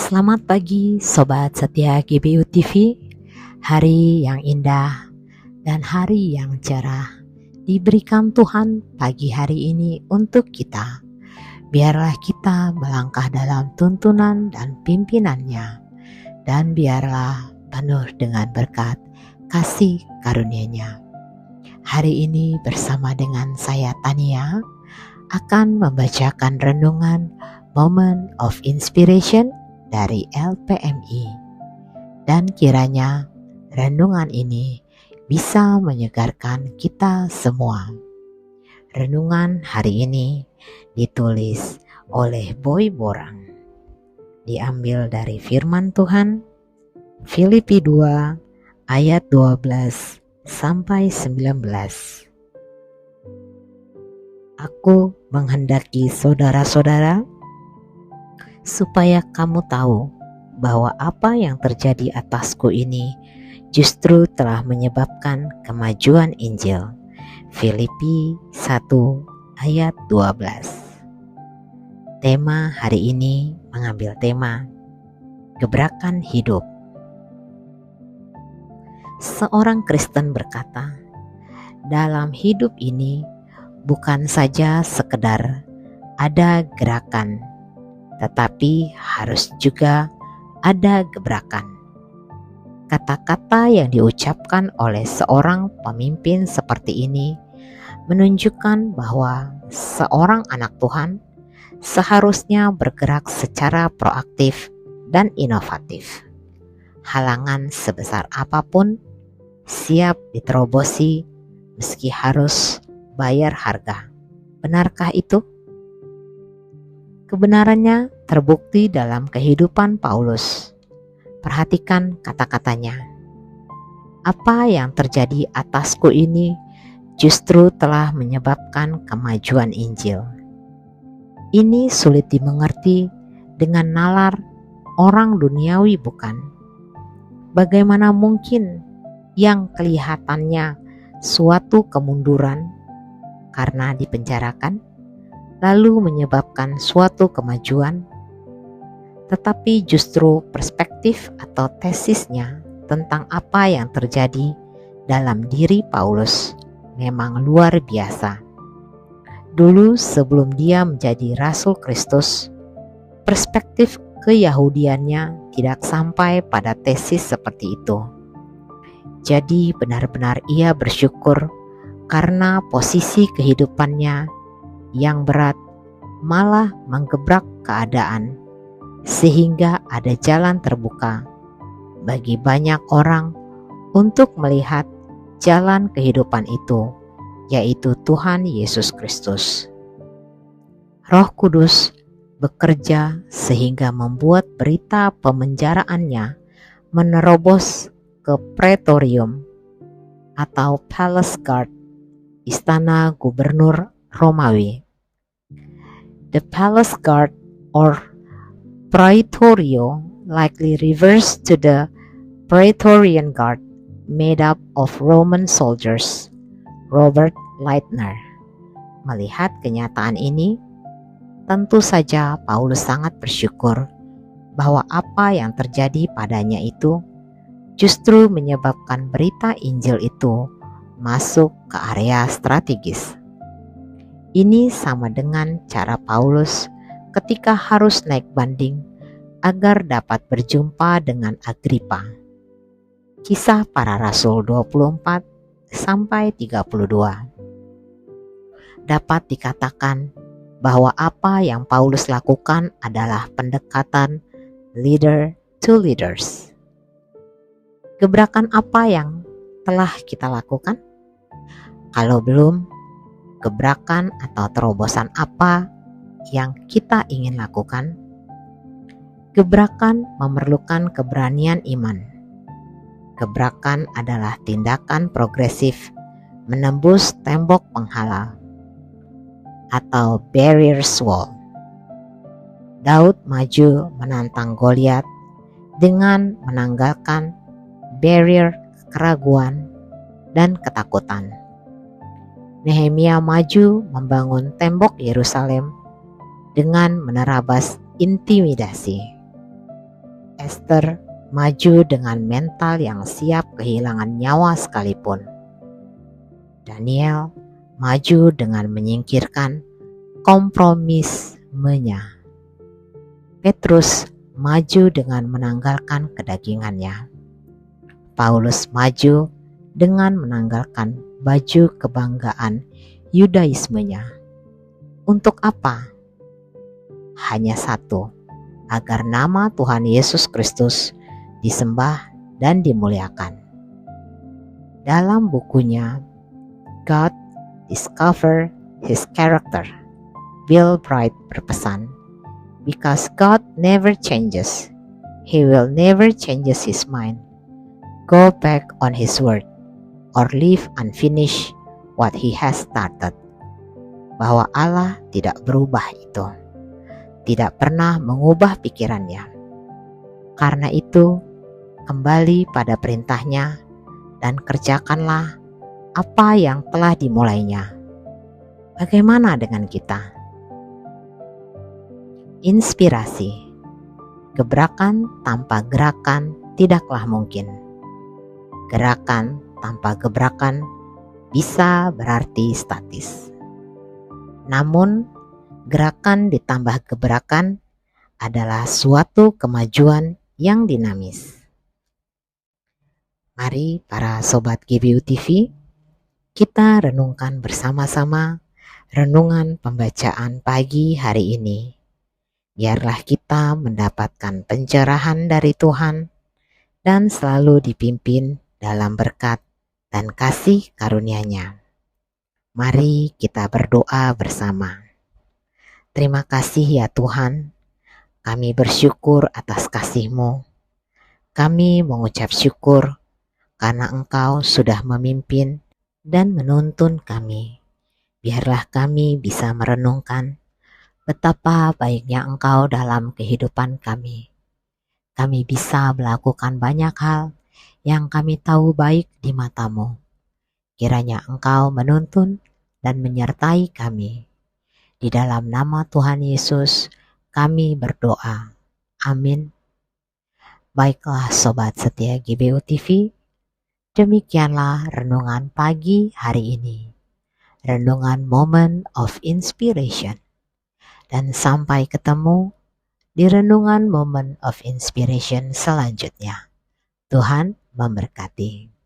Selamat pagi Sobat Setia GBU TV. Hari yang indah dan hari yang cerah diberikan Tuhan pagi hari ini untuk kita. Biarlah kita melangkah dalam tuntunan dan pimpinannya, dan biarlah penuh dengan berkat kasih karunia-Nya. Hari ini bersama dengan saya Tania akan membacakan renungan Moment of Inspiration dari LPMI, dan kiranya renungan ini bisa menyegarkan kita semua. Renungan hari ini ditulis oleh Boy Borang, diambil dari firman Tuhan Filipi 2 ayat 12 sampai 19. Aku menghendaki saudara-saudara supaya kamu tahu bahwa apa yang terjadi atasku ini justru telah menyebabkan kemajuan Injil. Filipi 1 ayat 12. Tema hari ini mengambil tema gebrakan hidup. Seorang Kristen berkata, dalam hidup ini bukan saja sekedar ada gerakan, tetapi harus juga ada gebrakan. Kata-kata yang diucapkan oleh seorang pemimpin seperti ini menunjukkan bahwa seorang anak Tuhan seharusnya bergerak secara proaktif dan inovatif. Halangan sebesar apapun siap diterobosi meski harus bayar harga. Benarkah itu? Kebenarannya terbukti dalam kehidupan Paulus. Perhatikan kata-katanya. Apa yang terjadi atasku ini justru telah menyebabkan kemajuan Injil. Ini sulit dimengerti dengan nalar orang duniawi, bukan? Bagaimana mungkin yang kelihatannya suatu kemunduran karena dipenjarakan lalu menyebabkan suatu kemajuan, tetapi justru perspektif atau tesisnya tentang apa yang terjadi dalam diri Paulus memang luar biasa. Dulu sebelum dia menjadi Rasul Kristus, perspektif keyahudiannya tidak sampai pada tesis seperti itu. Jadi benar-benar ia bersyukur karena posisi kehidupannya yang berat malah menggebrak keadaan, sehingga ada jalan terbuka bagi banyak orang untuk melihat jalan kehidupan itu, yaitu Tuhan Yesus Kristus. Roh Kudus bekerja sehingga membuat berita pemenjaraannya menerobos ke Praetorium atau Palace Guard, istana gubernur Romawi. The Palace Guard or Praetorio likely refers to the Praetorian Guard made up of Roman soldiers. Robert Lightner. Melihat kenyataan ini, tentu saja Paulus sangat bersyukur bahwa apa yang terjadi padanya itu justru menyebabkan berita Injil itu masuk ke area strategis. Ini sama dengan cara Paulus ketika harus naik banding agar dapat berjumpa dengan Agripa. Kisah Para Rasul 24 sampai 32. Dapat dikatakan bahwa apa yang Paulus lakukan adalah pendekatan leader to leaders. Gebrakan apa yang telah kita lakukan? Kalau belum, gebrakan atau terobosan apa yang kita ingin lakukan? Gebrakan memerlukan keberanian iman. Gebrakan adalah tindakan progresif menembus tembok penghalang atau barriers wall. Daud maju menantang Goliat dengan menanggalkan barrier keraguan dan ketakutan. Nehemia maju membangun tembok Yerusalem dengan menerabas intimidasi. Esther maju dengan mental yang siap kehilangan nyawa sekalipun. Daniel maju dengan menyingkirkan kompromismenya. Petrus maju dengan menanggalkan kedagingannya. Paulus maju dengan menanggalkan baju kebanggaan Yudaismenya. Untuk apa? Hanya satu, agar nama Tuhan Yesus Kristus disembah dan dimuliakan. Dalam bukunya God Discover His Character, Bill Bright berpesan, "Because God never changes, He will never change His mind. Go back on His word, or leave unfinished what He has started." Bahwa Allah tidak berubah itu, tidak pernah mengubah pikirannya. Karena itu, kembali pada perintahnya dan kerjakanlah apa yang telah dimulainya. Bagaimana dengan kita? Inspirasi. Gebrakan tanpa gerakan tidaklah mungkin. Gerakan tanpa gebrakan bisa berarti statis. Namun, gerakan ditambah gebrakan adalah suatu kemajuan yang dinamis. Mari para sobat GBU TV, kita renungkan bersama-sama renungan pembacaan pagi hari ini. Biarlah kita mendapatkan pencerahan dari Tuhan dan selalu dipimpin dalam berkat dan kasih karunia-Nya. Mari kita berdoa bersama. Terima kasih ya Tuhan, kami bersyukur atas kasih-Mu. Kami mengucap syukur karena Engkau sudah memimpin dan menuntun kami. Biarlah kami bisa merenungkan betapa baiknya Engkau dalam kehidupan kami. Kami bisa melakukan banyak hal yang kami tahu baik di mata-Mu. Kiranya Engkau menuntun dan menyertai kami. Di dalam nama Tuhan Yesus kami berdoa. Amin. Baiklah sobat setia GBU TV, demikianlah renungan pagi hari ini. Renungan Moment of Inspiration. Dan sampai ketemu di renungan Moment of Inspiration selanjutnya. Tuhan memberkati.